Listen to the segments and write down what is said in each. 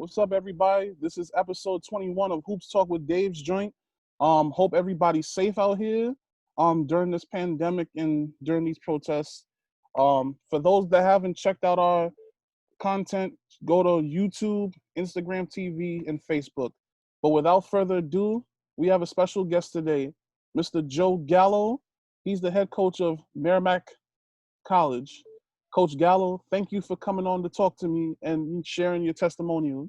What's up, everybody? This is episode 21 of Hoops Talk with Dave's Joint. Hope everybody's safe out here during this pandemic and during these protests. For those that haven't checked out our content, go to YouTube, Instagram TV, and Facebook. But without further ado, we have a special guest today, Mr. Joe Gallo. He's the head coach of Merrimack College. Coach Gallo, thank you for coming on to talk to me and sharing your testimonial.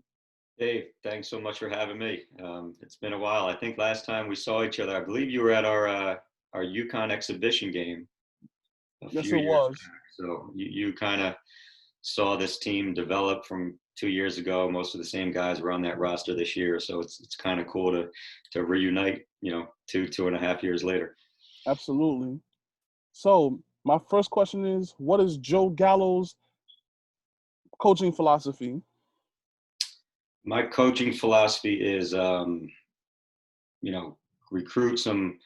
Dave, thanks so much for having me. It's been a while. I think last time we saw each other, I believe you were at our UConn exhibition game a Yes, few it years was. back. So you kind of saw this team develop from 2 years ago. Most of the same guys were on that roster this year. So it's kind of cool to reunite, 2.5 years later. Absolutely. So my first question is, what is Joe Gallo's coaching philosophy? My coaching philosophy is, recruit some,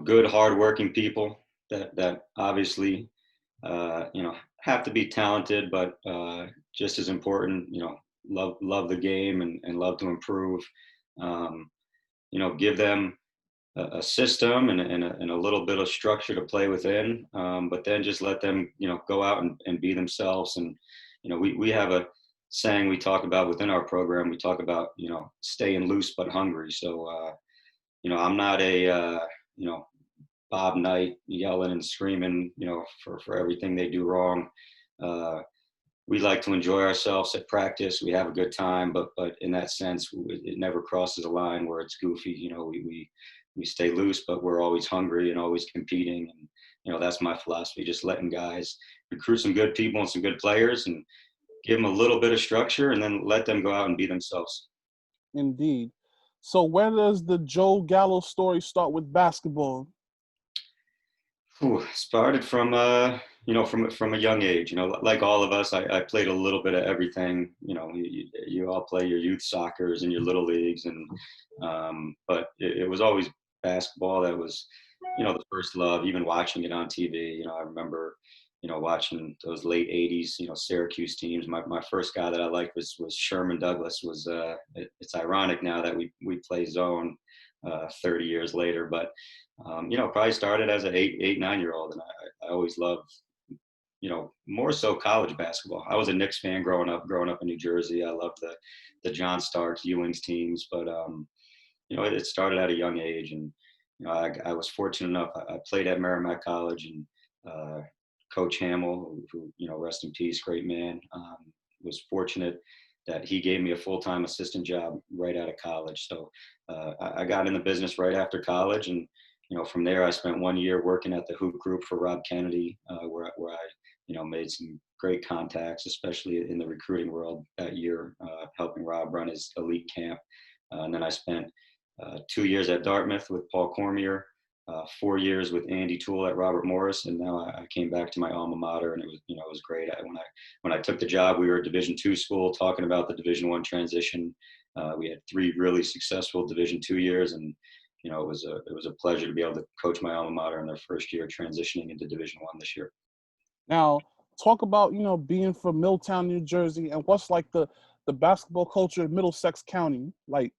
good, hardworking people that obviously, have to be talented, but just as important, love the game and love to improve. Give them a system and a little bit of structure to play within, but then just let them, go out and be themselves. And, we have a saying we talk about within our program. We talk about, staying loose but hungry. So, I'm not a, Bob Knight yelling and screaming, for everything they do wrong. We like to enjoy ourselves at practice. We have a good time, but in that sense, it never crosses a line where it's goofy. We stay loose, but we're always hungry and always competing. And, that's my philosophy, just letting guys recruit some good people and some good players and give them a little bit of structure and then let them go out and be themselves. Indeed. So where does the Joe Gallo story start with basketball? Started from, from a young age, like all of us, I played a little bit of everything. You all play your youth soccers and your little leagues, but it was always basketball that was, the first love, even watching it on TV. I remember, watching those late 80s, Syracuse teams. My first guy that I liked was Sherman Douglas. It's ironic now that we play zone 30 years later, but probably started as an 9-year-old, and I always loved, more so college basketball. I was a Knicks fan growing up in New Jersey. I loved the John Starks, Ewing's teams, but it started at a young age, and I was fortunate enough. I played at Merrimack College, and Coach Hamill, who rest in peace, great man, was fortunate that he gave me a full-time assistant job right out of college. So I got in the business right after college, and from there I spent 1 year working at the hoop group for Rob Kennedy, where I made some great contacts, especially in the recruiting world that year, helping Rob run his elite camp. And then I spent 2 years at Dartmouth with Paul Cormier, 4 years with Andy Toole at Robert Morris, and now I came back to my alma mater, and it was great. When I took the job, we were a Division II school, talking about the Division I transition. We had 3 really successful Division II years, and it was a pleasure to be able to coach my alma mater in their first year transitioning into Division I this year. Now, talk about, being from Milltown, New Jersey, and what's like the basketball culture in Middlesex County like?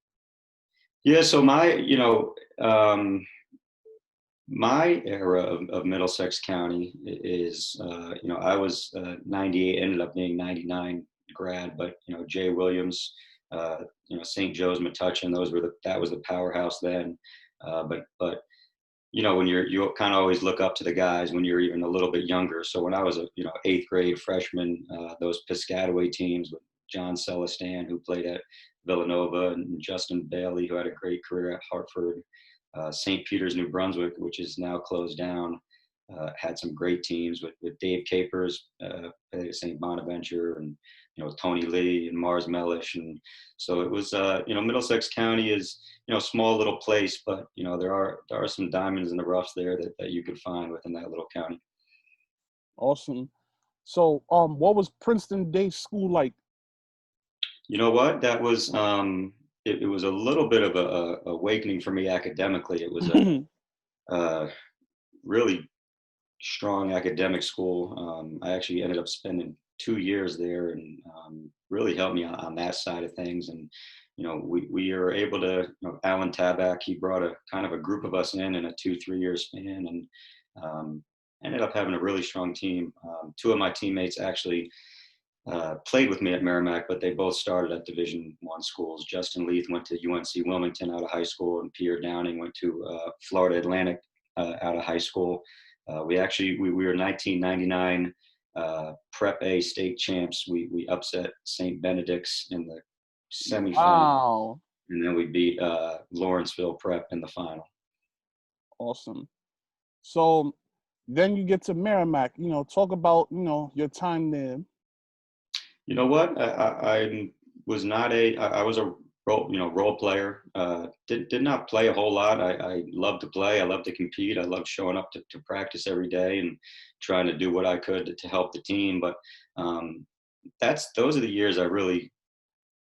Yeah, so my era of Middlesex County is, I was 98, ended up being 99 grad, but, Jay Williams, St. Joe's, Metuchen, that was the powerhouse then. But when you kind of always look up to the guys when you're even a little bit younger. So when I was a, 8th grade freshman, those Piscataway teams with John Celestin, who played at Villanova, and Justin Bailey, who had a great career at Hartford, St. Peter's, New Brunswick, which is now closed down, had some great teams with Dave Capers, played at St. Bonaventure, and Tony Lee and Mars Mellish. And so it was, Middlesex County is, a small little place, but there are some diamonds in the roughs there that you could find within that little county. Awesome. So what was Princeton Day School like? You know what? That was it was a little bit of a awakening for me academically. It was a really strong academic school. I actually ended up spending 2 years there, and really helped me on that side of things. And we are able to, Alan Tabak, he brought a kind of a group of us in a 2-3 year span, and ended up having a really strong team. Two of my teammates actually played with me at Merrimack, but they both started at Division I schools. Justin Leith went to UNC Wilmington out of high school, and Pierre Downing went to Florida Atlantic out of high school. We were 1999 Prep A state champs. We upset St. Benedict's in the semifinal. Wow. And then we beat Lawrenceville Prep in the final. Awesome. So then you get to Merrimack. Talk about, your time there. You know what? I was not I was a role player. Did not play a whole lot. I love to play. I love to compete. I love showing up to practice every day and trying to do what I could to help the team. But those are the years I really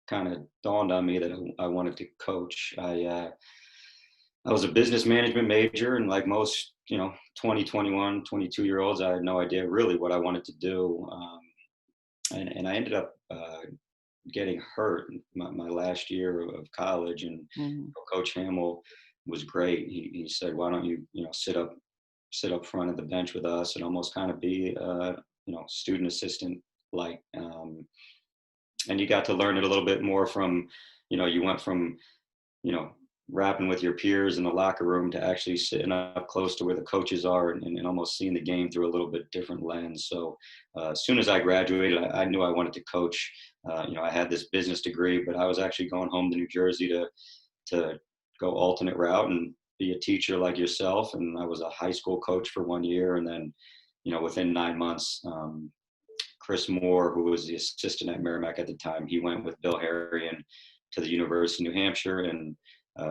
kind of dawned on me that I wanted to coach. I was a business management major, and like most 20, 21, 22-year-olds, I had no idea really what I wanted to do. And I ended up getting hurt my last year of college, and Coach Hamill was great. He said, "Why don't you sit up front of the bench with us and almost kind of be student assistant like." And you got to learn it a little bit more from, you went from rapping with your peers in the locker room to actually sitting up close to where the coaches are and almost seeing the game through a little bit different lens. So as soon as I graduated, I knew I wanted to coach. I had this business degree, but I was actually going home to New Jersey to go alternate route and be a teacher like yourself. And I was a high school coach for 1 year. And then, within 9 months, Chris Moore, who was the assistant at Merrimack at the time, he went with Bill Harrion to the University of New Hampshire. And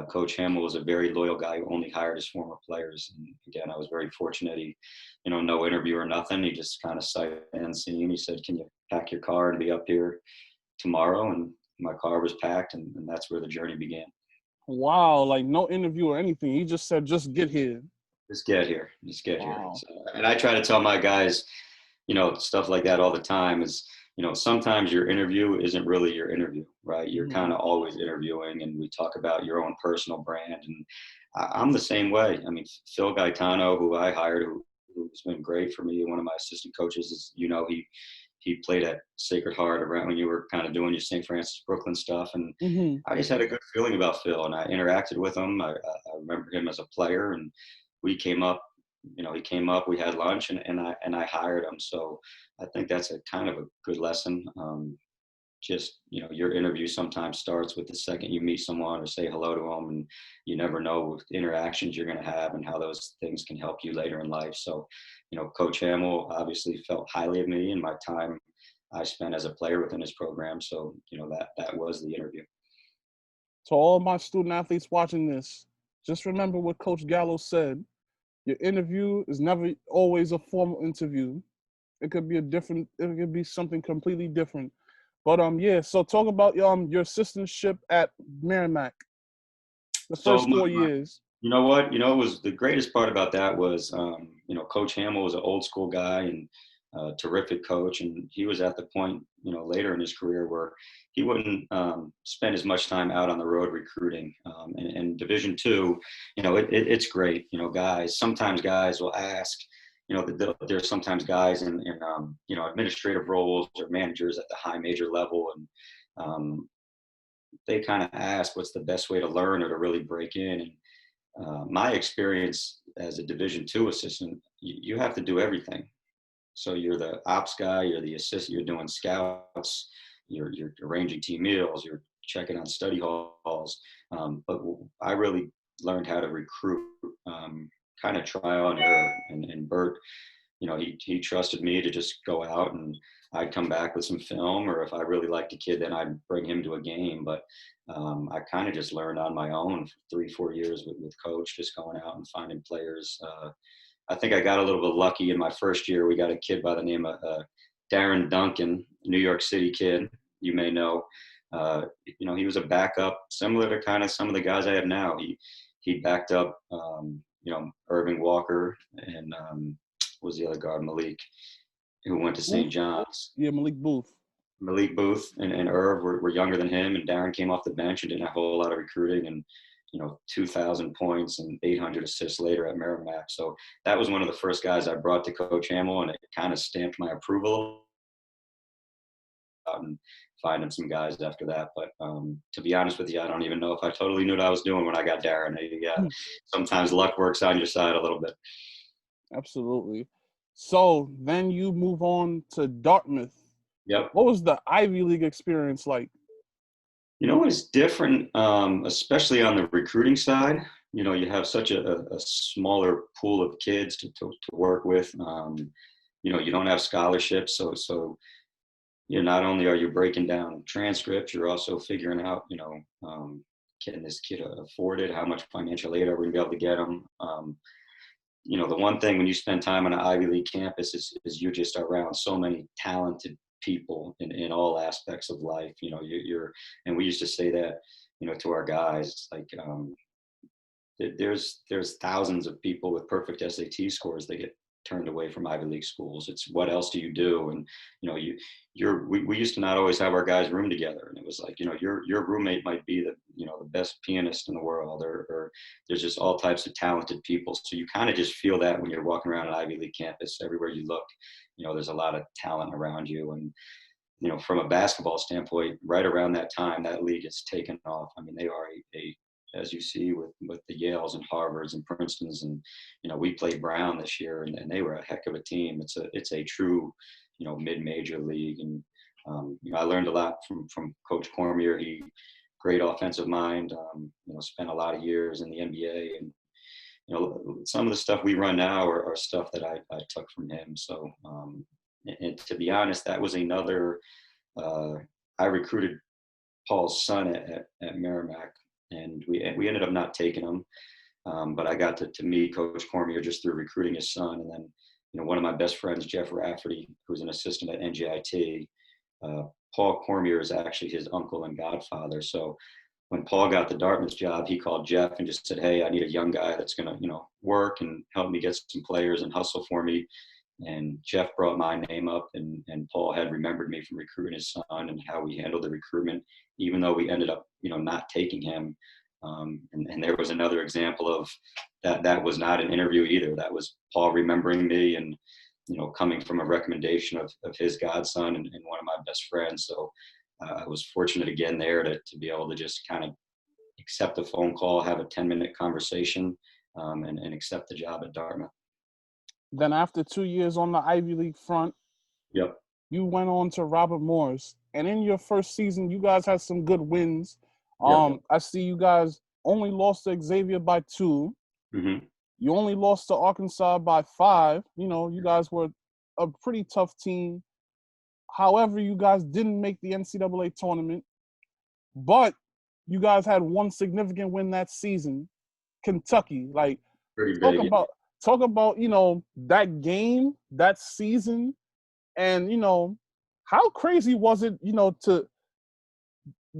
Coach Hamill was a very loyal guy who only hired his former players. And again, I was very fortunate. He, no interview or nothing. He just kind of sight unseen. He said, "Can you pack your car and be up here tomorrow?" And my car was packed, and that's where the journey began. Wow, like no interview or anything. He just said, "Just get here." Just get here. Wow. So, and I try to tell my guys, stuff like that all the time is, sometimes your interview isn't really your interview, right? You're kind of always interviewing, and we talk about your own personal brand. And I'm the same way. I mean, Phil Gaetano, who I hired, who's been great for me, one of my assistant coaches, is, he played at Sacred Heart around when you were kind of doing your St. Francis Brooklyn stuff. And I just had a good feeling about Phil, and I interacted with him. I remember him as a player, and we came up, he came up, we had lunch, and I hired him. So I think that's a kind of a good lesson. Just, your interview sometimes starts with the second you meet someone or say hello to them, and you never know the interactions you're going to have and how those things can help you later in life. So, Coach Hamill obviously felt highly of me and my time I spent as a player within his program. So, that was the interview. To all my student athletes watching this, just remember what Coach Gallo said. Your interview is never always a formal interview. It could be something completely different. But yeah, so talk about your assistantship at Merrimack. The first 4 years. You know what? It was the greatest part about that was, Coach Hamill was an old school guy and a terrific coach. And he was at the point, later in his career where he wouldn't spend as much time out on the road recruiting. And Division II, it's great. Sometimes guys will ask, there's sometimes guys in administrative roles or managers at the high major level, and they kind of ask what's the best way to learn or to really break in. And my experience as a Division II assistant, you have to do everything. So you're the ops guy, you're the assistant, you're doing scouts, you're arranging team meals, you're checking on study halls. But I really learned how to recruit, kind of trial and error. And Bert, he trusted me to just go out, and I'd come back with some film, or if I really liked a kid, then I'd bring him to a game. But I kind of just learned on my own for 3-4 years with Coach, just going out and finding players. I think I got a little bit lucky in my first year. We got a kid by the name of Darren Duncan, New York City kid, you may know. He was a backup, similar to kind of some of the guys I have now. He backed up, Irving Walker and was the other guard, Malik. who went to St. John's. Yeah, Malik Booth. Malik Booth and Irv were younger than him, and Darren came off the bench and did a whole lot of recruiting, and 2,000 points and 800 assists later at Merrimack. So that was one of the first guys I brought to Coach Hamill, and it kind of stamped my approval. And finding some guys after that, but to be honest with you, I don't even know if I totally knew what I was doing when I got Darren. Sometimes luck works on your side a little bit. Absolutely. So then you move on to Dartmouth. Yep. What was the Ivy League experience like? It's different, especially on the recruiting side. You have such a smaller pool of kids to work with. You don't have scholarships, so not only are you breaking down transcripts, you're also figuring out, can this kid afford it? How much financial aid are we going to be able to get them? The one thing when you spend time on an Ivy League campus is you're just around so many talented people in all aspects of life. And we used to say that, to our guys, like, there's thousands of people with perfect SAT scores that get turned away from Ivy League schools. It's what else do you do? And we used to not always have our guys room together, and it was like, your roommate might be the best pianist in the world, or there's just all types of talented people. So you kind of just feel that when you're walking around an Ivy League campus. Everywhere you look, there's a lot of talent around you. And from a basketball standpoint, right around that time, that league has taken off. I mean, they are as you see with the Yales and Harvards and Princetons, and we played Brown this year, and they were a heck of a team. It's a true mid-major league, and I learned a lot from Coach Cormier. He great offensive mind. Spent a lot of years in the NBA, and some of the stuff we run now are stuff that I took from him. So and to be honest, that was another. I recruited Paul's son at Merrimack. And we ended up not taking him, but I got to meet Coach Cormier just through recruiting his son. And then, one of my best friends, Jeff Rafferty, who's an assistant at NJIT, Paul Cormier is actually his uncle and godfather. So when Paul got the Dartmouth job, he called Jeff and just said, "Hey, I need a young guy that's going to, work and help me get some players and hustle for me." And Jeff brought my name up, and Paul had remembered me from recruiting his son and how we handled the recruitment, even though we ended up, not taking him. And there was another example of that was not an interview either. That was Paul remembering me and, coming from a recommendation of his godson and one of my best friends. So I was fortunate again there to be able to just kind of accept a phone call, have a 10-minute conversation, and accept the job at Dartmouth. Then after 2 years on the Ivy League front, yep, you went on to Robert Morris. And in your first season, you guys had some good wins. Yep. I see you guys only lost to Xavier by 2. Mm-hmm. You only lost to Arkansas by 5. You guys were a pretty tough team. However, you guys didn't make the NCAA tournament. But you guys had one significant win that season, Kentucky. Like, pretty big. Talk about, that game, that season, and, how crazy was it, to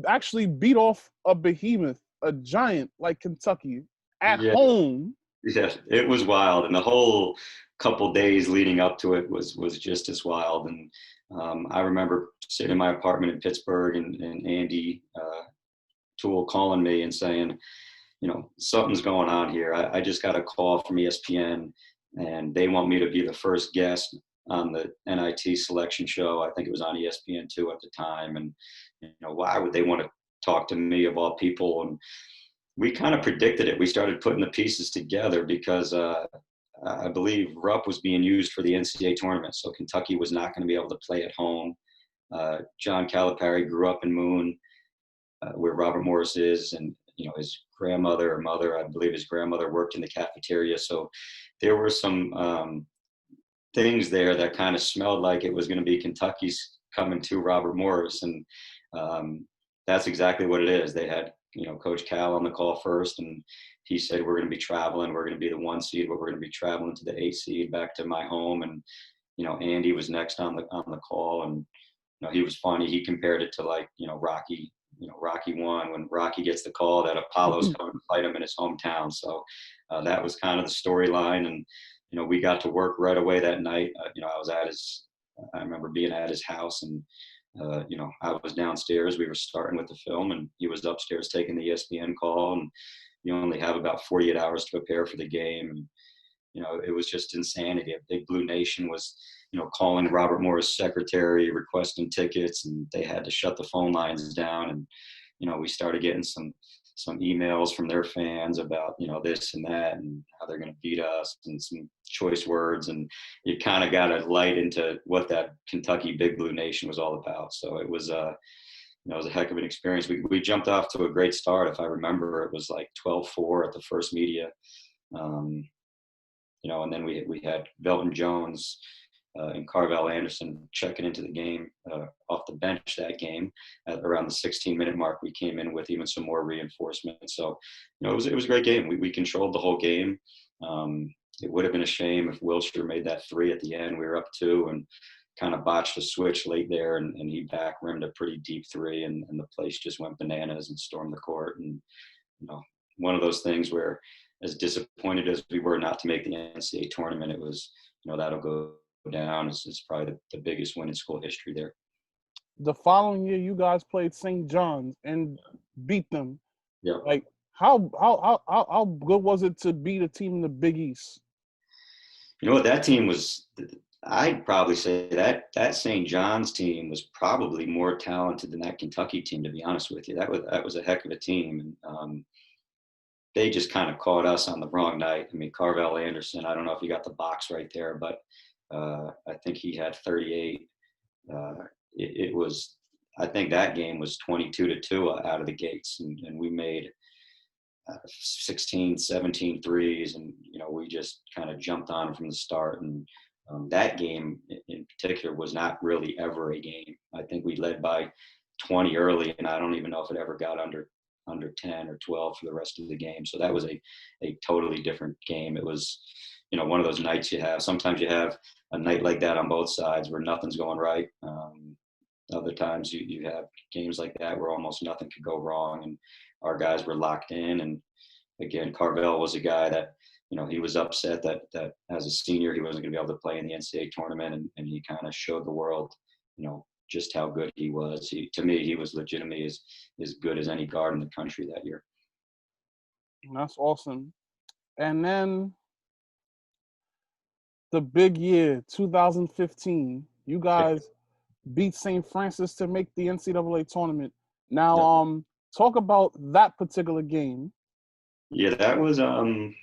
actually beat off a behemoth, a giant like Kentucky at home? Yeah, it was wild. And the whole couple days leading up to it was just as wild. And I remember sitting in my apartment in Pittsburgh and Andy Toole calling me and saying, something's going on here. I just got a call from ESPN, and they want me to be the first guest on the NIT selection show. I think it was on ESPN2 at the time. And, why would they want to talk to me of all people? And we kind of predicted it. We started putting the pieces together because I believe Rupp was being used for the NCAA tournament. So Kentucky was not going to be able to play at home. John Calipari grew up in Moon, where Robert Morris is, and his grandmother or mother, I believe his grandmother, worked in the cafeteria. So there were some things there that kind of smelled like it was going to be Kentucky's coming to Robert Morris, and that's exactly what it is. They had Coach Cal on the call first, and he said, "We're going to be traveling. We're going to be the 1 seed, but we're going to be traveling to the 8 seed back to my home." And Andy was next on the call, and he was funny. He compared it to like Rocky. Rocky 1, when Rocky gets the call that Apollo's coming to fight him in his hometown. So that was kind of the storyline. And, we got to work right away that night. I was at his I remember being at his house, and I was downstairs. We were starting with the film, and he was upstairs taking the ESPN call. And you only have about 48 hours to prepare for the game. And it was just insanity. A Big Blue Nation was, calling Robert Moore's secretary, requesting tickets, and they had to shut the phone lines down. And we started getting some emails from their fans about this and that, and how they're going to beat us, and some choice words, and you kind of got a light into what that Kentucky Big Blue Nation was all about. So it was it was a heck of an experience. We jumped off to a great start. If I remember, it was like 12-4 at the first media, and then we had Velton Jones and Carvel Anderson checking into the game off the bench that game. At around the 16-minute mark, we came in with even some more reinforcement. So, it was a great game. We controlled the whole game. It would have been a shame if Wilshire made that 3 at the end. We were up 2 and kind of botched a switch late there, and he back rimmed a pretty deep 3, and the place just went bananas and stormed the court. And one of those things where, as disappointed as we were not to make the NCAA tournament, it was that'll go down as probably the biggest win in school history there. The following year, you guys played St. John's and beat them. Yeah. Like, how good was it to beat a team in the Big East? That team was. I'd probably say that St. John's team was probably more talented than that Kentucky team, to be honest with you. That was a heck of a team, and they just kind of caught us on the wrong night. I mean, Carvel Anderson, I don't know if you got the box right there, but I think he had 38. It was, I think that game was 22-2 out of the gates, and we made 16, 17 threes, and we just kind of jumped on from the start. And that game in particular was not really ever a game. I think we led by 20 early, and I don't even know if it ever got under 10 or 12 for the rest of the game. So that was a totally different game. It was, one of those nights you have. Sometimes you have a night like that on both sides where nothing's going right. Other times you have games like that where almost nothing could go wrong, and our guys were locked in. And again, Carvel was a guy that, he was upset that as a senior he wasn't going to be able to play in the NCAA tournament, and he kind of showed the world, just how good he was. To me, he was legitimately as good as any guard in the country that year. That's awesome. And then the big year, 2015, you guys beat St. Francis to make the NCAA tournament. Now, talk about that particular game. Yeah, that was, and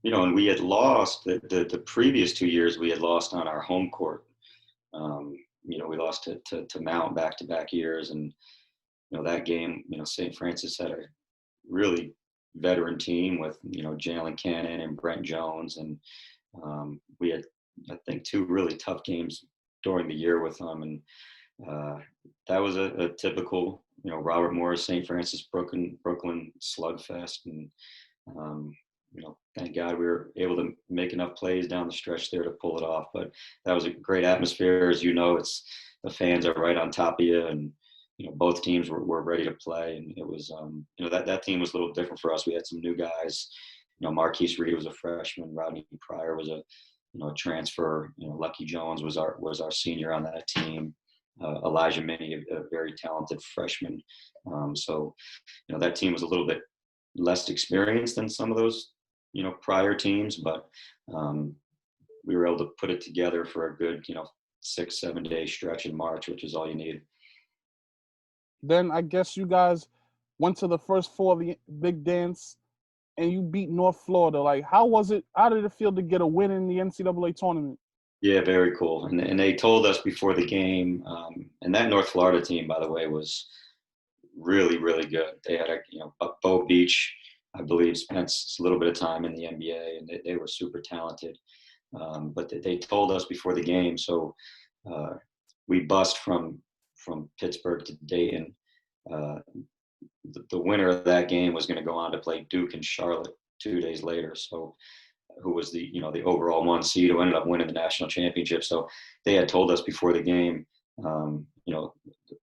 we had lost the previous 2 years. We had lost on our home court. We lost to Mount back-to-back years, and that game, St. Francis had a really veteran team with Jalen Cannon and Brent Jones, and we had, I think, 2 really tough games during the year with them, and that was a typical Robert Morris St. Francis Brooklyn slugfest. And thank God we were able to make enough plays down the stretch there to pull it off. But that was a great atmosphere. As it's the fans are right on top of you, and both teams were ready to play. And it was that team was a little different for us. We had some new guys. Marquise Reed was a freshman. Rodney Pryor was a transfer. Lucky Jones was our senior on that team. Elijah Minnie, a very talented freshman. So that team was a little bit less experienced than some of those prior teams, but we were able to put it together for a good 6-7 day stretch in March, which is all you need. Then I guess you guys went to the first 4 of the big dance, and you beat North Florida. Like, how was it? How did it feel to get a win in the NCAA tournament? Yeah, very cool. And they told us before the game, and that North Florida team, by the way, was really, really good. They had Bo Beach, I believe, spent a little bit of time in the NBA, and they were super talented. But they told us before the game, so we bussed from Pittsburgh to Dayton. The winner of that game was going to go on to play Duke and Charlotte 2 days later. So, who was the overall 1 seed who ended up winning the national championship. So they had told us before the game, the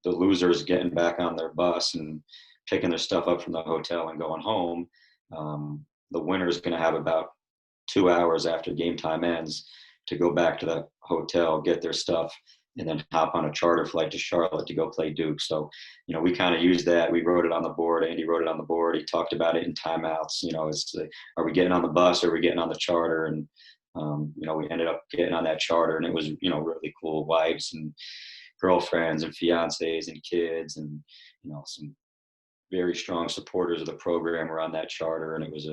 losers getting back on their bus and picking their stuff up from the hotel and going home. The winner is going to have about 2 hours after game time ends to go back to the hotel, get their stuff, and then hop on a charter flight to Charlotte to go play Duke. So, we kind of used that. We wrote it on the board. Andy wrote it on the board. He talked about it in timeouts. Are we getting on the bus or are we getting on the charter? And, we ended up getting on that charter, and it was, really cool. Wives and girlfriends and fiancés and kids and, some very strong supporters of the program were on that charter. And it was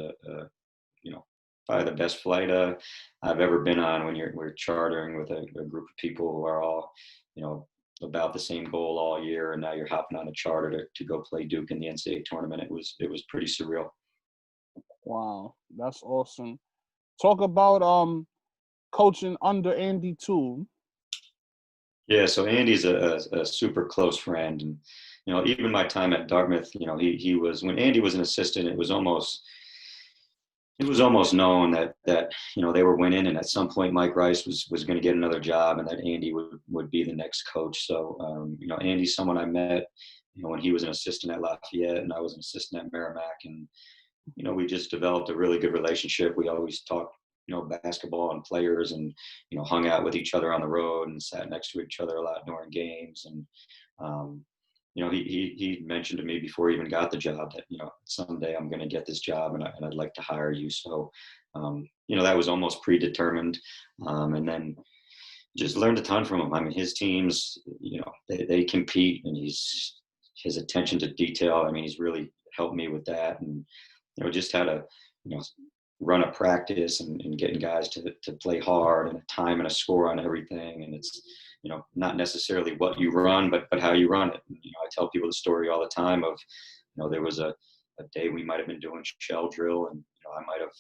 probably the best flight I've ever been on when we're chartering with a group of people who are all, about the same goal all year. And now you're hopping on a charter to go play Duke in the NCAA tournament. It was pretty surreal. Wow, that's awesome. Talk about coaching under Andy Toole. Yeah, so Andy's a super close friend, and even my time at Dartmouth, he was, when Andy was an assistant, it was almost known that they were winning, and at some point Mike Rice was going to get another job, and that Andy would be the next coach. So Andy's someone I met when he was an assistant at Lafayette, and I was an assistant at Merrimack, and we just developed a really good relationship. We always talked basketball and players, and hung out with each other on the road and sat next to each other a lot during games. And he mentioned to me before he even got the job that someday I'm going to get this job, and I'd like to hire you. So that was almost predetermined, and then just learned a ton from him. I mean, his teams, they compete, and his attention to detail, I mean, he's really helped me with that. And just how to run a practice and getting guys to play hard, and a time and a score on everything. And it's, not necessarily what you run, but how you run it. And, I tell people the story all the time of, there was a day we might've been doing shell drill, and, I might've,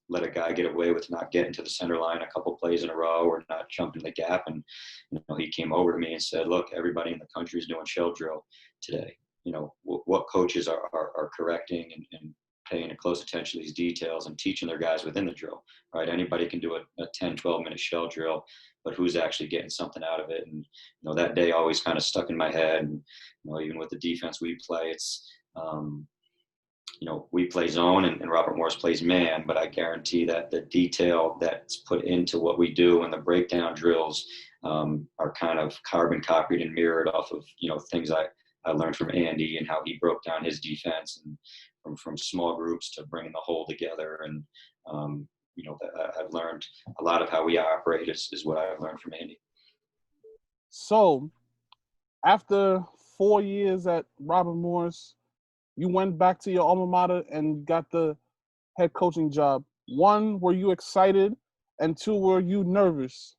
let a guy get away with not getting to the center line a couple plays in a row, or not jumping the gap. And, he came over to me and said, look, everybody in the country is doing shell drill today. What coaches are correcting and paying close attention to these details and teaching their guys within the drill, right? Anybody can do a 10, 12-minute shell drill, but who's actually getting something out of it? And, that day always kind of stuck in my head. And, even with the defense we play, it's, we play zone and Robert Morris plays man, but I guarantee that the detail that's put into what we do and the breakdown drills are kind of carbon copied and mirrored off of, things I learned from Andy and how he broke down his defense, and from small groups to bringing the whole together. And, I've learned a lot of how we operate is what I've learned from Andy. So after 4 years at Robert Morris, you went back to your alma mater and got the head coaching job. One, were you excited? And two, were you nervous?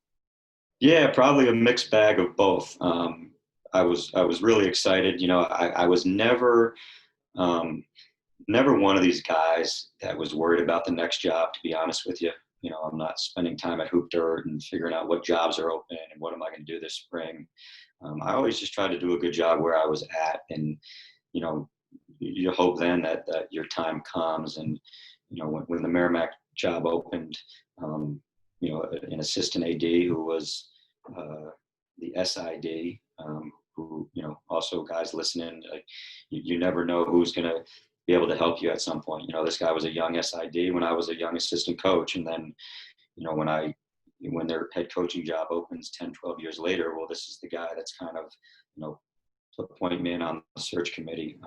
Yeah, probably a mixed bag of both. I was really excited. I was never one of these guys that was worried about the next job, to be honest with you. I'm not spending time at Hoop Dirt and figuring out what jobs are open and what am I going to do this spring. I always just tried to do a good job where I was at, and, you hope then that your time comes. And, when the Merrimack job opened, an assistant AD who was the SID, who, also guys listening, you never know who's going to be able to help you at some point. This guy was a young SID when I was a young assistant coach. And then, when their head coaching job opens 10, 12 years later, well, this is the guy that's kind of, appoint me in on the search committee,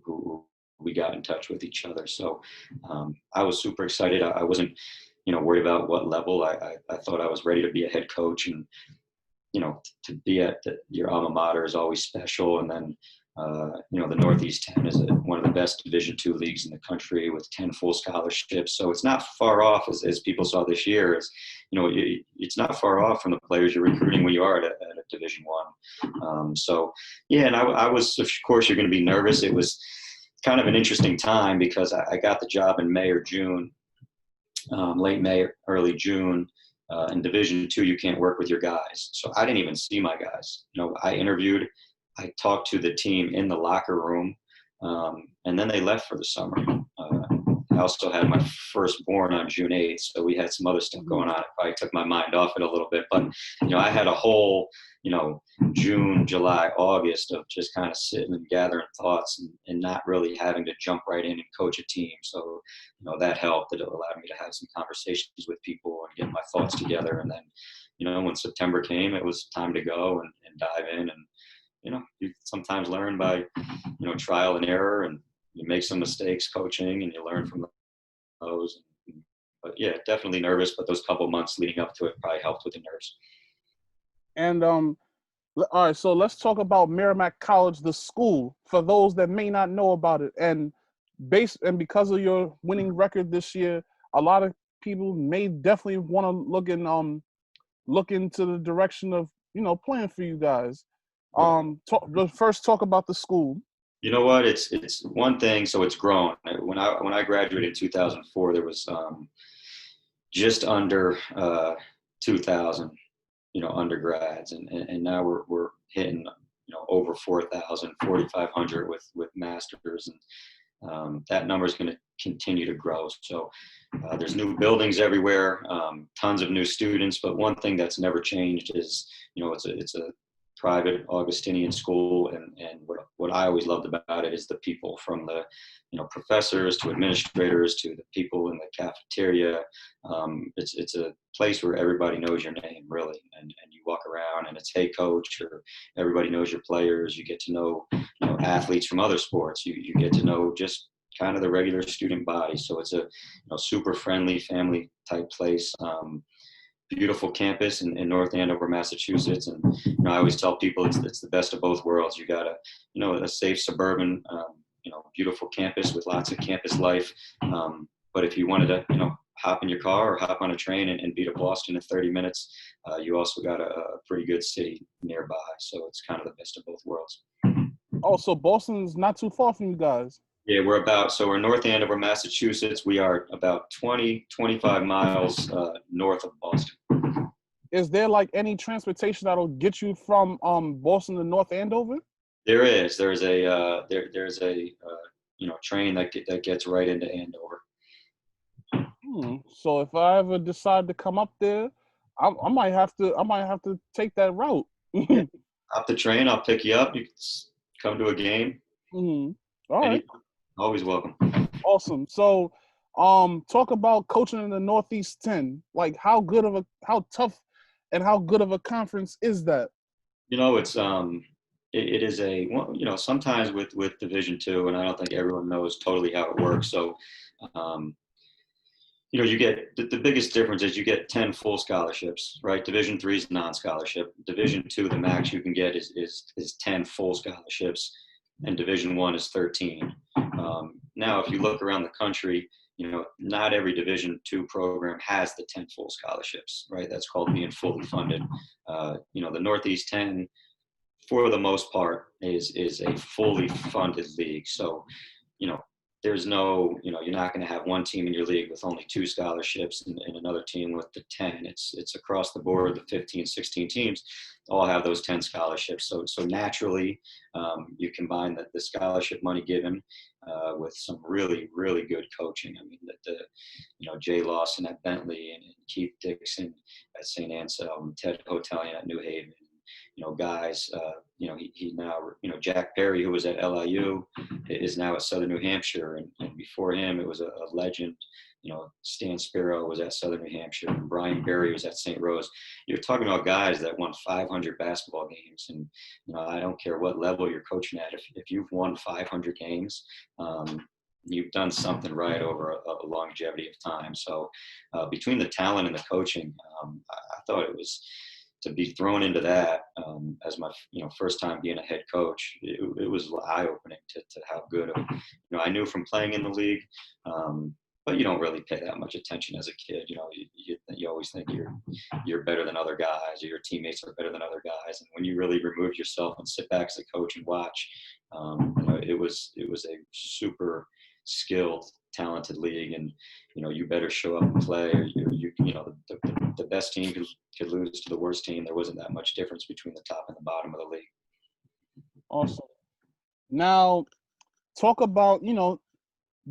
who we got in touch with each other. So I was super excited. I wasn't, worried about what level. I thought I was ready to be a head coach, and, to be at your alma mater is always special. And then, the Northeast 10 is one of the best Division II leagues in the country with 10 full scholarships. So it's not far off, as people saw this year. It's not far off from the players you're recruiting when you are at a Division I. So, yeah, and I was, of course, you're going to be nervous. It was kind of an interesting time because I got the job in May or June, late May, early June. In Division II, you can't work with your guys. So I didn't even see my guys. I interviewed. I talked to the team in the locker room, and then they left for the summer. I also had my firstborn on June 8th, so we had some other stuff going on. It probably took my mind off it a little bit, but I had a whole, June, July, August of just kind of sitting and gathering thoughts and not really having to jump right in and coach a team. So, that helped. It allowed me to have some conversations with people and get my thoughts together. And then, when September came, it was time to go and dive in. And, you sometimes learn by, trial and error, and you make some mistakes coaching and you learn from those. But yeah, definitely nervous, but those couple months leading up to it probably helped with the nerves. And all right, so let's talk about Merrimack College, the school, for those that may not know about it. And because of your winning record this year, a lot of people may definitely want to look into the direction of playing for you guys. First talk about the school. You know what? It's one thing. So it's grown. When I graduated in 2004, there was just under 2,000, undergrads, and now we're hitting over 4,000, 4,500 with masters, and that number is going to continue to grow. So there's new buildings everywhere, tons of new students. But one thing that's never changed is it's a private Augustinian school, and what I always loved about it is the people, from the professors to administrators to the people in the cafeteria. It's a place where everybody knows your name, really, and you walk around and it's, hey coach, or everybody knows your players. You get to know athletes from other sports. You get to know just kind of the regular student body. So it's a super friendly family type place. Beautiful campus in North Andover, Massachusetts. And, I always tell people it's the best of both worlds. You got a safe suburban, beautiful campus with lots of campus life. But if you wanted to, hop in your car or hop on a train and be to Boston in 30 minutes, you also got a pretty good city nearby. So it's kind of the best of both worlds. Oh, so Boston's not too far from you guys. Yeah, we're North Andover, Massachusetts. We are about 25 miles north of Boston. Is there like any transportation that'll get you from Boston to North Andover? There is. There's a train that gets right into Andover. So if I ever decide to come up there, I might have to take that route. Yeah. Off the train, I'll pick you up. You can come to a game. All right. Always welcome. Awesome. So, talk about coaching in the Northeast 10. Like, how tough and how good of a conference is that? It's it is sometimes with Division II, and I don't think everyone knows totally how it works. So, you get the biggest difference is you get 10 full scholarships, right? Division III is non-scholarship. Division II, the max you can get is 10 full scholarships, and Division I is 13. Now, if you look around the country, not every Division II program has the 10 full scholarships, right? That's called being fully funded. The Northeast 10, for the most part, is a fully funded league. So, there's no, you're not going to have one team in your league with only 2 scholarships and another team with the 10. It's across the board. The 15, 16 teams all have those 10 scholarships. So naturally, you combine the scholarship money given with some really, really good coaching. I mean, Jay Lawson at Bentley and Keith Dixon at St. Anselm, Ted Hotelian at New Haven. Guys, he now, Jack Perry, who was at LIU, is now at Southern New Hampshire. And before him, it was a legend. Stan Sparrow was at Southern New Hampshire, and Brian Berry was at St. Rose. You're talking about guys that won 500 basketball games. And, I don't care what level you're coaching at. If you've won 500 games, you've done something right over a longevity of time. So between the talent and the coaching, I thought it was – to be thrown into that as my first time being a head coach, it was eye-opening to how good of, I knew from playing in the league, but you don't really pay that much attention as a kid. You always think you're better than other guys, or your teammates are better than other guys. And when you really remove yourself and sit back as a coach and watch, it was a super skilled, talented league, and you better show up and play, or the best team could lose to the worst team. There wasn't that much difference between the top and the bottom of the league. Awesome. Now, talk about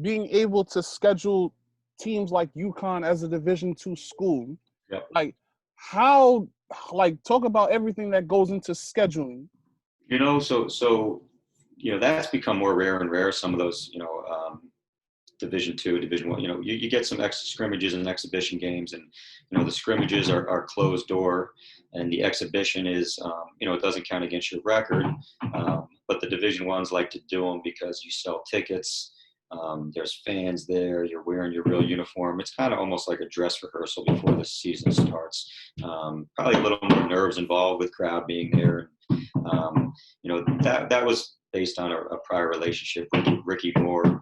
being able to schedule teams like UConn as a Division II school, Yep. like how, like talk about everything that goes into scheduling. So that's become more rare and rare. Some of those, Division II, Division I, you get some scrimmages and exhibition games, and the scrimmages are closed door, and the exhibition is it doesn't count against your record, but the Division I's like to do them because you sell tickets. There's fans there. You're wearing your real uniform. It's kind of almost like a dress rehearsal before the season starts. Probably a little more nerves involved with crowd being there. That was based on a prior relationship with Ricky Moore,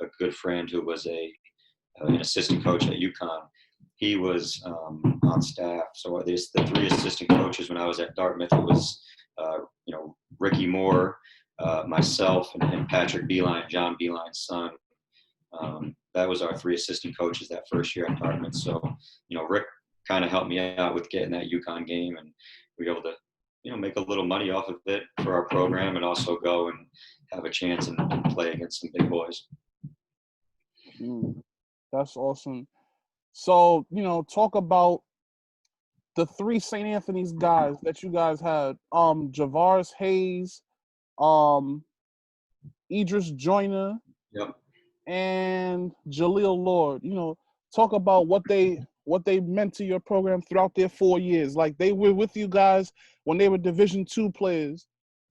a good friend who was an assistant coach at UConn. He was on staff. So there's the three assistant coaches when I was at Dartmouth. It was Ricky Moore, myself, and Patrick Beeline, John Beeline's son. That was our three assistant coaches that first year at Dartmouth. So, Rick kind of helped me out with getting that UConn game, and we were able to, make a little money off of it for our program, and also go and have a chance and play against some big boys. That's awesome. So, talk about the three St. Anthony's guys that you guys had. Juvaris Hayes, Idris Joyner, yep, and Jaleel Lord. Talk about what they meant to your program throughout their 4 years. Like, they were with you guys when they were Division II players.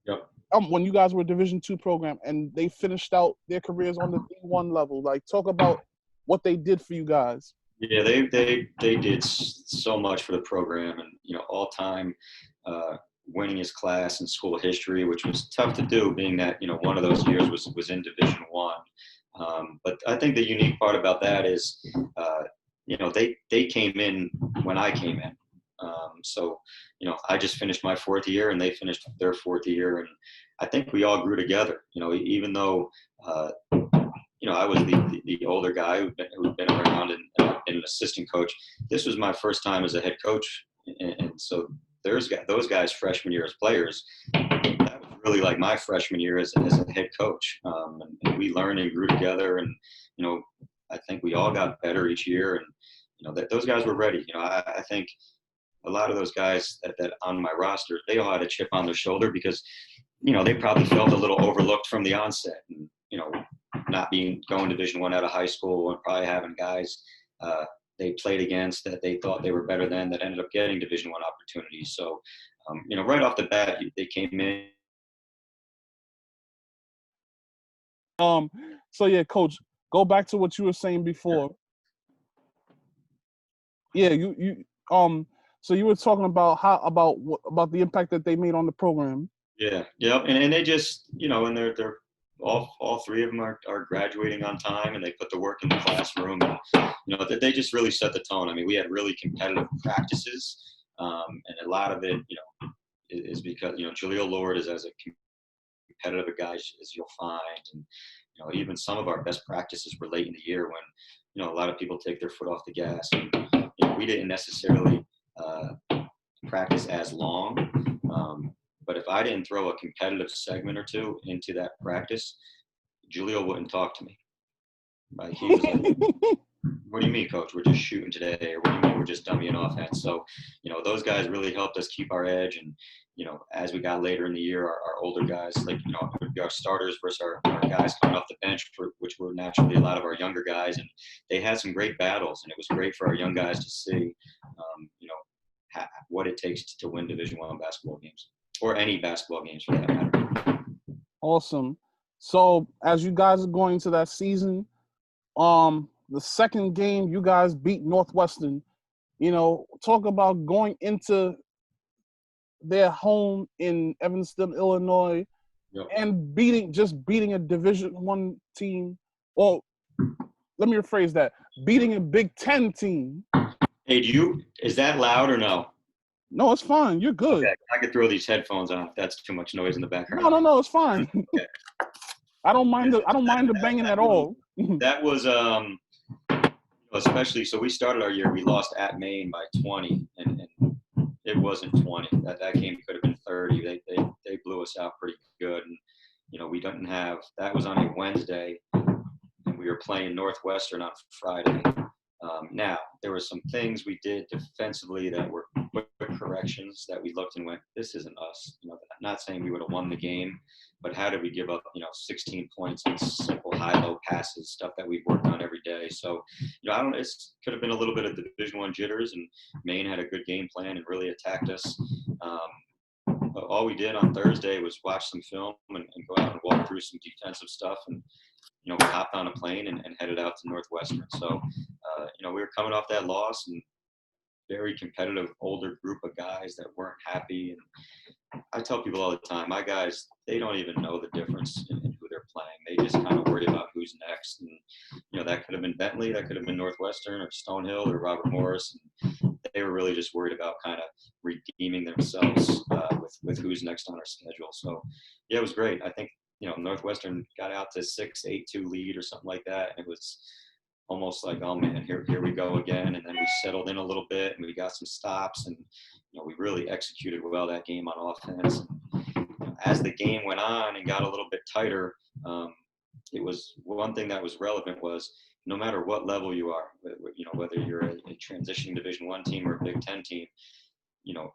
Yep. When you guys were a Division II program, and they finished out their careers on the D1 level. Like, talk about what they did for you guys. Yeah, they did so much for the program, and all time winningest class in school history, which was tough to do, being that one of those years was in Division I. But I think the unique part about that is they came in when I came in. So I just finished my fourth year, and they finished their fourth year, and I think we all grew together. Even though I was the older guy who'd been around and an assistant coach. This was my first time as a head coach, and so those guys freshman year as players, that was really like my freshman year as a head coach. And we learned and grew together, and I think we all got better each year, and that those guys were ready. I think a lot of those guys that on my roster, they all had a chip on their shoulder because they probably felt a little overlooked from the onset, and not going Division I out of high school, and probably having guys they played against that they thought they were better than, that ended up getting Division I opportunities. So, right off the bat, they came in. So yeah, Coach, go back to what you were saying before. Yeah, so you were talking about about the impact that they made on the program. Yeah, and they just, and they're all three of them are graduating on time, and they put the work in the classroom, and they just really set the tone. I mean, we had really competitive practices, and a lot of it, is because Jaleel Lord is as a competitive a guy as you'll find, and even some of our best practices were late in the year when a lot of people take their foot off the gas, and we didn't necessarily practice as long. But if I didn't throw a competitive segment or two into that practice, Jaleel wouldn't talk to me. Right? He was like, "What do you mean, Coach? We're just shooting today," or "What do you mean we're just dummying offense?" So, those guys really helped us keep our edge. And as we got later in the year, our older guys, like would be our starters versus our guys coming off the bench, which were naturally a lot of our younger guys, and they had some great battles, and it was great for our young guys to see, what it takes to win Division I basketball games. Or any basketball games for that matter. Awesome. So as you guys are going into that season, the second game you guys beat Northwestern. Talk about going into their home in Evanston, Illinois, yep. and beating a Division I team. Well, let me rephrase that: beating a Big Ten team. Hey, is that loud or no? No, it's fine. You're good. Okay, I could throw these headphones on if that's too much noise in the background. No, it's fine. Okay. I don't mind the banging at all. That was especially, so we started our year, we lost at Maine by 20, and it wasn't 20. That game could have been 30. They blew us out pretty good, and we didn't have, that was on a Wednesday. we were playing Northwestern on Friday. Now, there were some things we did defensively that were quick corrections that we looked and went, this isn't us. You know, not saying we would have won the game, but how did we give up, 16 points on simple high-low passes, stuff that we've worked on every day. So, it could have been a little bit of Division I jitters, and Maine had a good game plan and really attacked us. But all we did on Thursday was watch some film and go out and walk through some defensive stuff. And, we hopped on a plane and headed out to Northwestern. So, we were coming off that loss and very competitive older group of guys that weren't happy. And I tell people all the time, my guys, they don't even know the difference in who they're playing. They just kind of worry about who's next. And, that could have been Bentley, that could have been Northwestern or Stonehill or Robert Morris. And they were really just worried about kind of redeeming themselves with who's next on our schedule. So, yeah, it was great. I think, Northwestern got out to 6-8-2 lead or something like that. And it was almost like, oh man, here we go again. And then we settled in a little bit and we got some stops, and we really executed well that game on offense. And, as the game went on and got a little bit tighter, it was one thing that was relevant was no matter what level you are, whether you're a transitioning Division I team or a Big Ten team,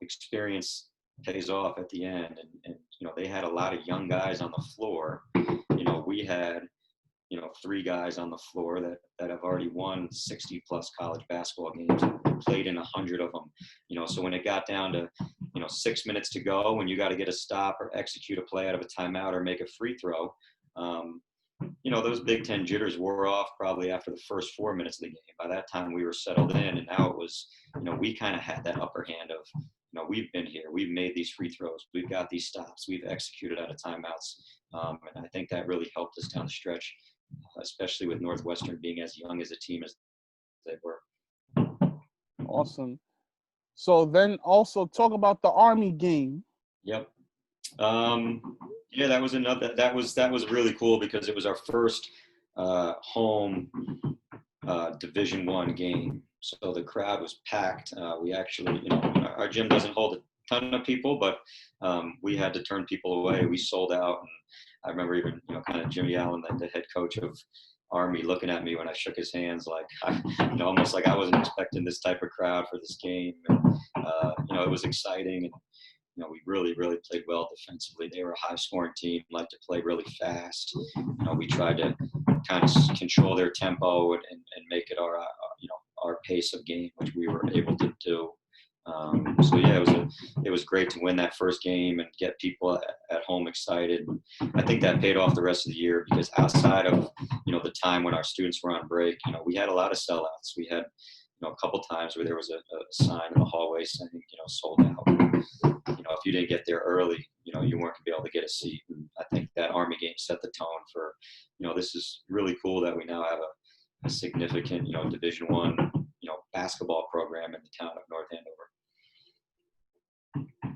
experience pays off at the end. And they had a lot of young guys on the floor. We had 3 guys on the floor that have already won 60 plus college basketball games and played in 100 of them. So when it got down to, 6 minutes to go, when you got to get a stop or execute a play out of a timeout or make a free throw, those Big Ten jitters wore off probably after the first 4 minutes of the game. By that time we were settled in, and now it was, we kind of had that upper hand of, we've been here, we've made these free throws, we've got these stops, we've executed out of timeouts. And I think that really helped us down the stretch, especially with Northwestern being as young as a team as they were. Awesome. So then also talk about the Army game. Yep. Yeah, that was that was really cool because it was our first home Division I game. So the crowd was packed. We actually, our gym doesn't hold a ton of people, but we had to turn people away. We sold out. And I remember even, kind of Jimmy Allen, the head coach of Army, looking at me when I shook his hands, like, almost like I wasn't expecting this type of crowd for this game. And, it was exciting. And, we really, really played well defensively. They were a high-scoring team, liked to play really fast. We tried to kind of control their tempo and make it our pace of game, which we were able to do. So yeah, it was great to win that first game and get people at home excited. I think that paid off the rest of the year because outside of the time when our students were on break, we had a lot of sellouts. We had a couple times where there was a sign in the hallway saying sold out. If you didn't get there early, you weren't going to be able to get a seat. And I think that Army game set the tone for this is really cool that we now have a significant Division I basketball program in the town of North Andover.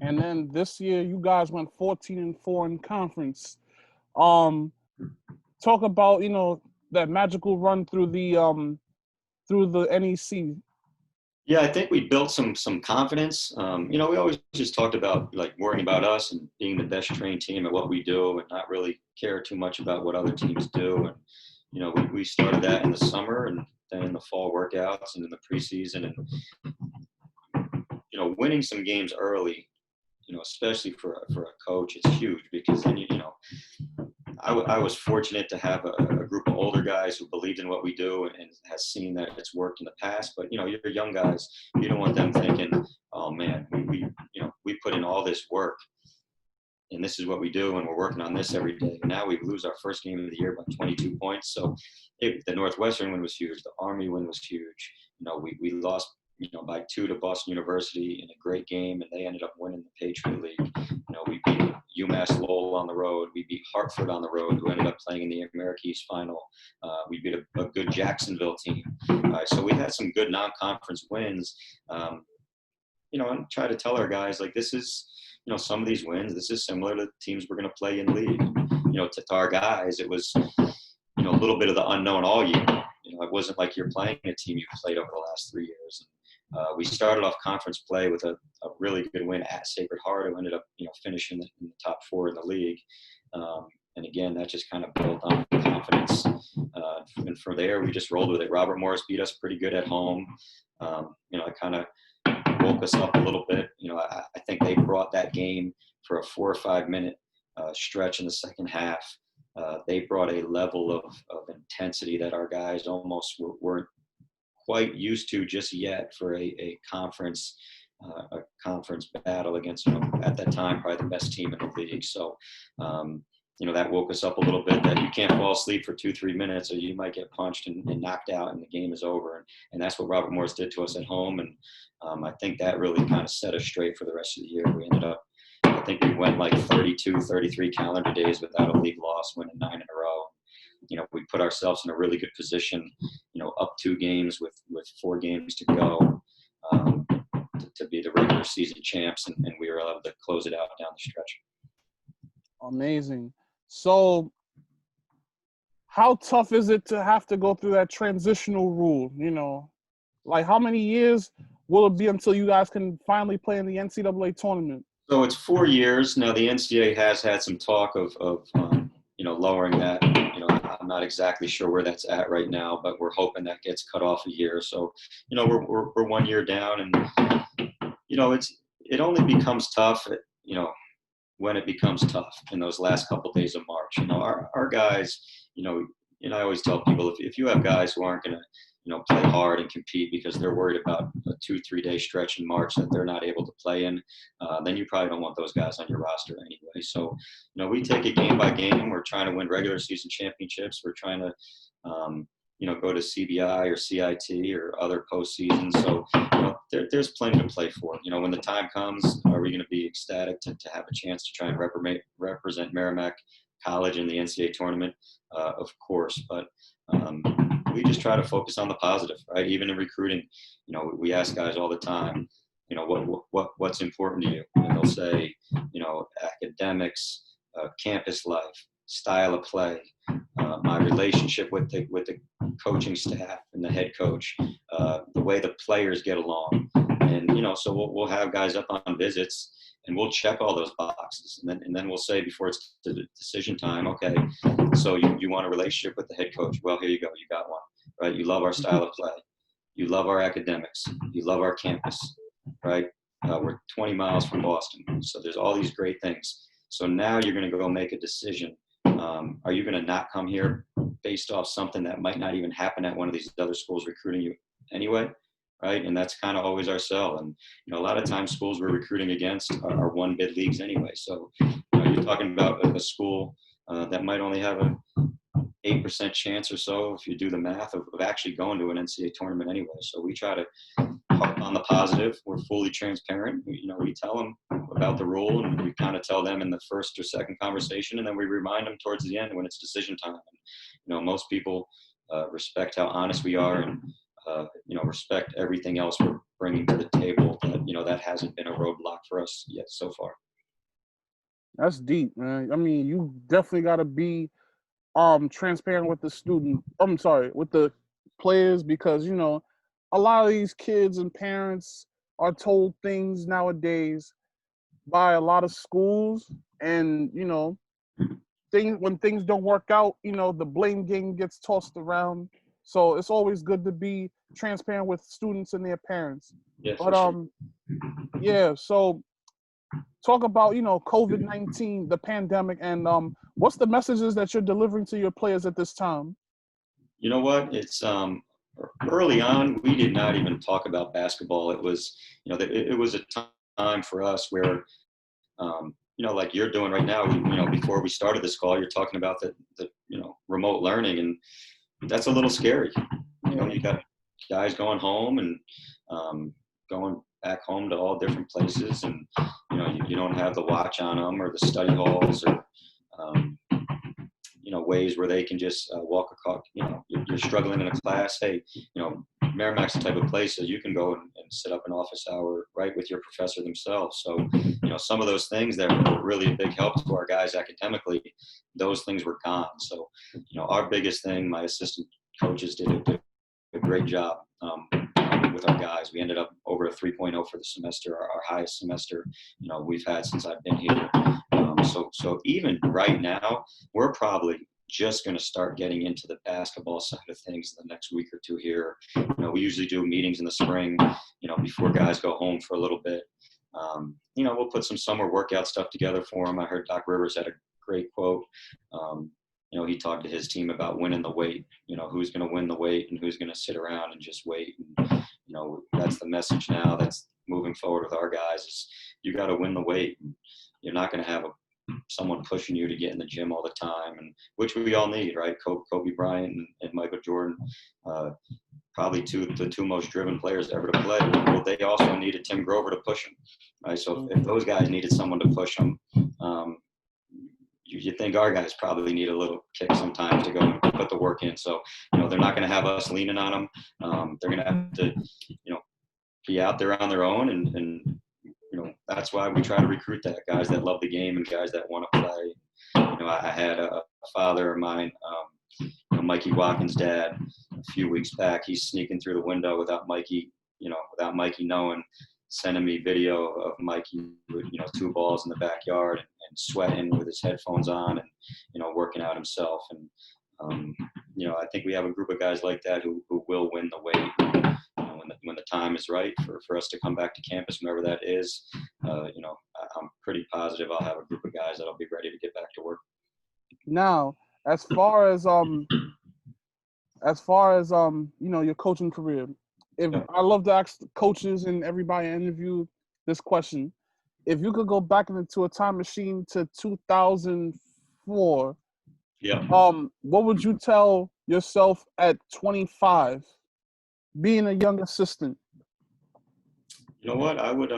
And then this year, you guys went 14-4 in conference. Talk about that magical run through the NEC. Yeah, I think we built some confidence. We always just talked about like worrying about us and being the best trained team at what we do, and not really care too much about what other teams do. And we started that in the summer, and then in the fall workouts, and in the preseason, and winning some games early. Especially for a coach, it's huge because then I was fortunate to have a group of older guys who believed in what we do and has seen that it's worked in the past. But you're young guys, you don't want them thinking, oh man, we put in all this work and this is what we do and we're working on this every day. And now we lose our first game of the year by 22 points. So the Northwestern win was huge. The Army win was huge. We lost by 2 to Boston University in a great game, and they ended up winning the Patriot League. We beat UMass Lowell on the road. We beat Hartford on the road, who ended up playing in the America East Final. We beat a good Jacksonville team. So we had some good non-conference wins. And try to tell our guys, like, this is, some of these wins, this is similar to teams we're going to play in league. To our guys, it was, a little bit of the unknown all year. It wasn't like you're playing a team you've played over the last 3 years. We started off conference play with a really good win at Sacred Heart, who ended up, finishing in the top 4 in the league. And again, that just kind of built on confidence, And from there, we just rolled with it. Robert Morris beat us pretty good at home. It kind of woke us up a little bit. I think they brought that game for a 4 or 5 minute stretch in the second half. They brought a level of intensity that our guys almost weren't quite used to just yet for a conference battle against, at that time, probably the best team in the league. So, that woke us up a little bit, that you can't fall asleep for 2-3 minutes or you might get punched and knocked out and the game is over. And that's what Robert Morris did to us at home. And I think that really kind of set us straight for the rest of the year. We ended up, I think we went like 32, 33 calendar days without a league loss, winning 9 in a row. We put ourselves in a really good position, up 2 games with 4 games to go, to be the regular season champs. And we were able to close it out down the stretch. Amazing. So how tough is it to have to go through that transitional rule? Like how many years will it be until you guys can finally play in the NCAA tournament? So it's 4 years. Now the NCAA has had some talk of lowering that. I'm not exactly sure where that's at right now, but we're hoping that gets cut off a year. So, we're 1 year down, and, it only becomes tough, when it becomes tough in those last couple of days of March. Our guys, and I always tell people, if you have guys who aren't going to, play hard and compete because they're worried about a 2-3 day stretch in March that they're not able to play in, then you probably don't want those guys on your roster anyway. So, we take it game by game. We're trying to win regular season championships. We're trying to, go to CBI or CIT or other postseasons. So, there's plenty to play for. When the time comes, are we going to be ecstatic to have a chance to try and represent Merrimack College in the NCAA tournament? Of course, but we just try to focus on the positive, right? Even in recruiting, we ask guys all the time, what's important to you? And they'll say, academics, campus life, style of play, my relationship with the coaching staff and the head coach, the way the players get along. And, so we'll have guys up on visits and we'll check all those boxes. And then we'll say before it's the decision time, okay, so you want a relationship with the head coach? Well, here you go. You got one, right? You love our style of play. You love our academics. You love our campus, right? We're 20 miles from Boston. So there's all these great things. So now you're going to go make a decision. Are you going to not come here based off something that might not even happen at one of these other schools recruiting you anyway? Right. And that's kind of always our sell. And, a lot of times schools we're recruiting against are 1 bid leagues anyway. So you're talking about a school that might only have a 8% chance or so, if you do the math, of actually going to an NCAA tournament anyway. So we try to harp on the positive. We're fully transparent. We tell them about the rule, and we kind of tell them in the first or second conversation, and then we remind them towards the end when it's decision time. And, most people respect how honest we are, and respect everything else we're bringing to the table. That hasn't been a roadblock for us yet so far. That's deep, man. I mean, you definitely got to be transparent with with the players, because a lot of these kids and parents are told things nowadays by a lot of schools, and when things don't work out, the blame game gets tossed around. So it's always good to be transparent with students and their parents. Yeah, but sure. Yeah, so talk about COVID-19, the pandemic, and what's the messages that you're delivering to your players at this time? You know what? It's early on, we did not even talk about basketball. It was, it was a time for us where, like you're doing right now. Before we started this call, you're talking about the remote learning, and that's a little scary. You got guys going home and going back home to all different places, and you don't have the watch on them or the study halls or ways where they can just walk across. You're struggling in a class. Hey, Merrimack's the type of place that you can go and set up an office hour right with your professor themselves. So some of those things that were really a big help to our guys academically, those things were gone. So our biggest thing, my assistant coaches did a great job with our guys. We ended up over a 3.0 for the semester, our highest semester we've had since I've been here. So even right now, we're probably just going to start getting into the basketball side of things in the next week or two here. You know, we usually do meetings in the spring, you know, before guys go home for a little bit. You know, we'll put some summer workout stuff together for them. I heard Doc Rivers had a great quote. You know, he talked to his team about winning the weight, you know, who's going to win the weight and who's going to sit around and just wait. And, you know, that's the message now that's moving forward with our guys is you got to win the weight. And you're not going to have someone pushing you to get in the gym all the time, and which we all need, right? Kobe Bryant and Michael Jordan, probably the two most driven players ever to play. Well, they also needed Tim Grover to push them, right? So if those guys needed someone to push them, you think our guys probably need a little kick sometimes to go and put the work in. So, you know, they're not going to have us leaning on them. They're going to have to, you know, be out there on their own. And, you know, that's why we try to recruit that, guys that love the game and guys that want to play. You know, I had a father of mine, you know, Mikey Watkins' dad, a few weeks back. He's sneaking through the window without Mikey knowing, sending me video of Mikey with, you know, 2 balls in the backyard and sweating with his headphones on and, you know, working out himself. And, you know, I think we have a group of guys like that who will win the weight. You know, when the time is right for us to come back to campus, whenever that is, you know, I'm pretty positive I'll have a group of guys that'll be ready to get back to work. Now, as far as you know, your coaching career, I love to ask coaches and everybody I interview this question. If you could go back into a time machine to 2004, what would you tell yourself at 25, being a young assistant? You know what? I would, you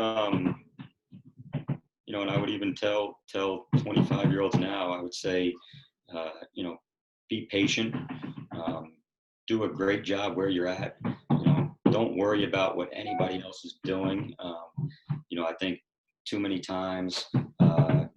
know, and I would even tell 25-year-olds now, I would say, you know, be patient, do a great job where you're at. You know, don't worry about what anybody else is doing. You know, I think too many times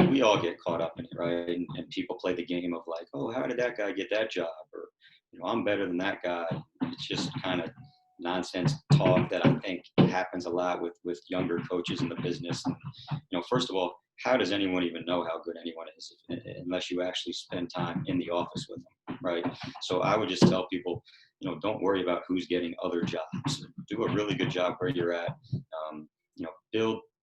we all get caught up in it, right? And people play the game of like, oh, how did that guy get that job? Or, you know, I'm better than that guy. It's just kind of nonsense talk that I think happens a lot with younger coaches in the business. And, you know, first of all, how does anyone even know how good anyone is unless you actually spend time in the office with them, right? So I would just tell people, you know, don't worry about who's getting other jobs. Do a really good job where you're at. You know,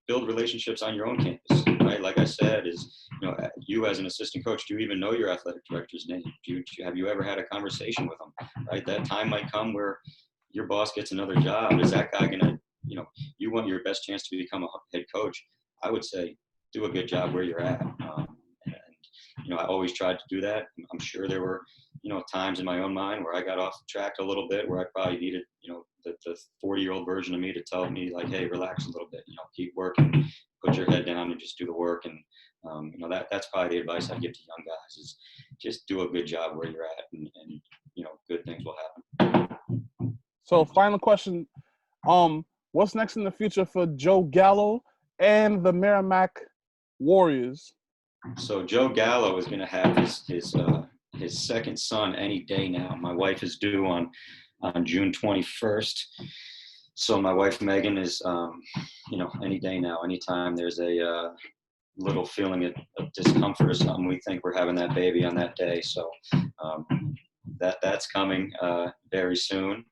build relationships on your own campus, right? Like I said, you know, you as an assistant coach, do you even know your athletic director's name? Have you ever had a conversation with them, right? That time might come where your boss gets another job. Is that guy gonna, you know, you want your best chance to become a head coach? I would say do a good job where you're at. And, you know, I always tried to do that. I'm sure there were, you know, times in my own mind where I got off the track a little bit, where I probably needed, you know, the 40-year-old version of me to tell me like, hey, relax a little bit, you know, keep working, put your head down and just do the work. And, you know, that's probably the advice I give to young guys is just do a good job where you're at and you know, good things will happen. So final question, what's next in the future for Joe Gallo and the Merrimack Warriors? So Joe Gallo is going to have his second son any day now. My wife is due on June 21st. So my wife Megan is, you know, any day now. Anytime there's a little feeling of discomfort or something, we think we're having that baby on that day. So that's coming very soon.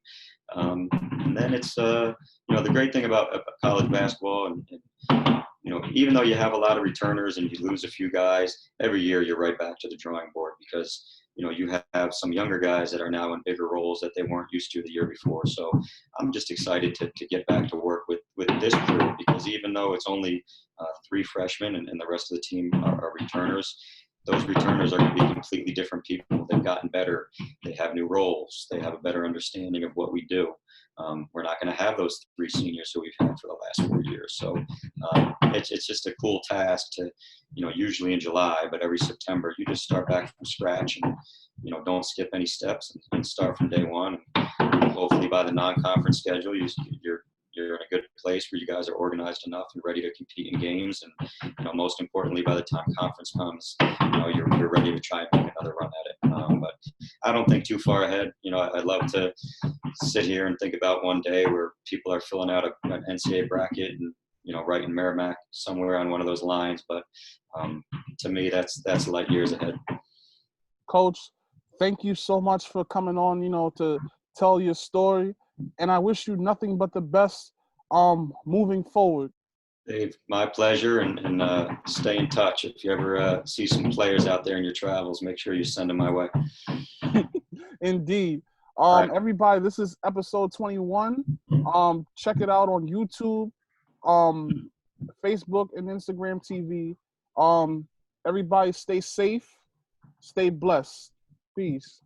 And then it's, you know, the great thing about college basketball and you know, even though you have a lot of returners and you lose a few guys, every year you're right back to the drawing board because, you know, you have some younger guys that are now in bigger roles that they weren't used to the year before. So I'm just excited to get back to work with this crew because even though it's only 3 freshmen and the rest of the team are returners, those returners are going to be completely different people. They've gotten better. They have new roles. They have a better understanding of what we do. We're not going to have those 3 seniors who we've had for the last 4 years. So it's just a cool task to, you know, usually in July, but every September, you just start back from scratch and, you know, don't skip any steps and start from day one. And hopefully by the non-conference schedule, you're in a good place where you guys are organized enough and ready to compete in games. And, you know, most importantly, by the time conference comes, you know, you're ready to try and make another run at it. But I don't think too far ahead. You know, I'd love to sit here and think about one day where people are filling out an NCAA bracket and, you know, writing Merrimack somewhere on one of those lines. But to me, that's light years ahead. Coach, thank you so much for coming on, to tell your story. And I wish you nothing but the best moving forward. Dave, my pleasure, and stay in touch. If you ever see some players out there in your travels, make sure you send them my way. Indeed. Right. Everybody, this is episode 21. Check it out on YouTube, Facebook, and Instagram TV. Everybody stay safe, stay blessed. Peace.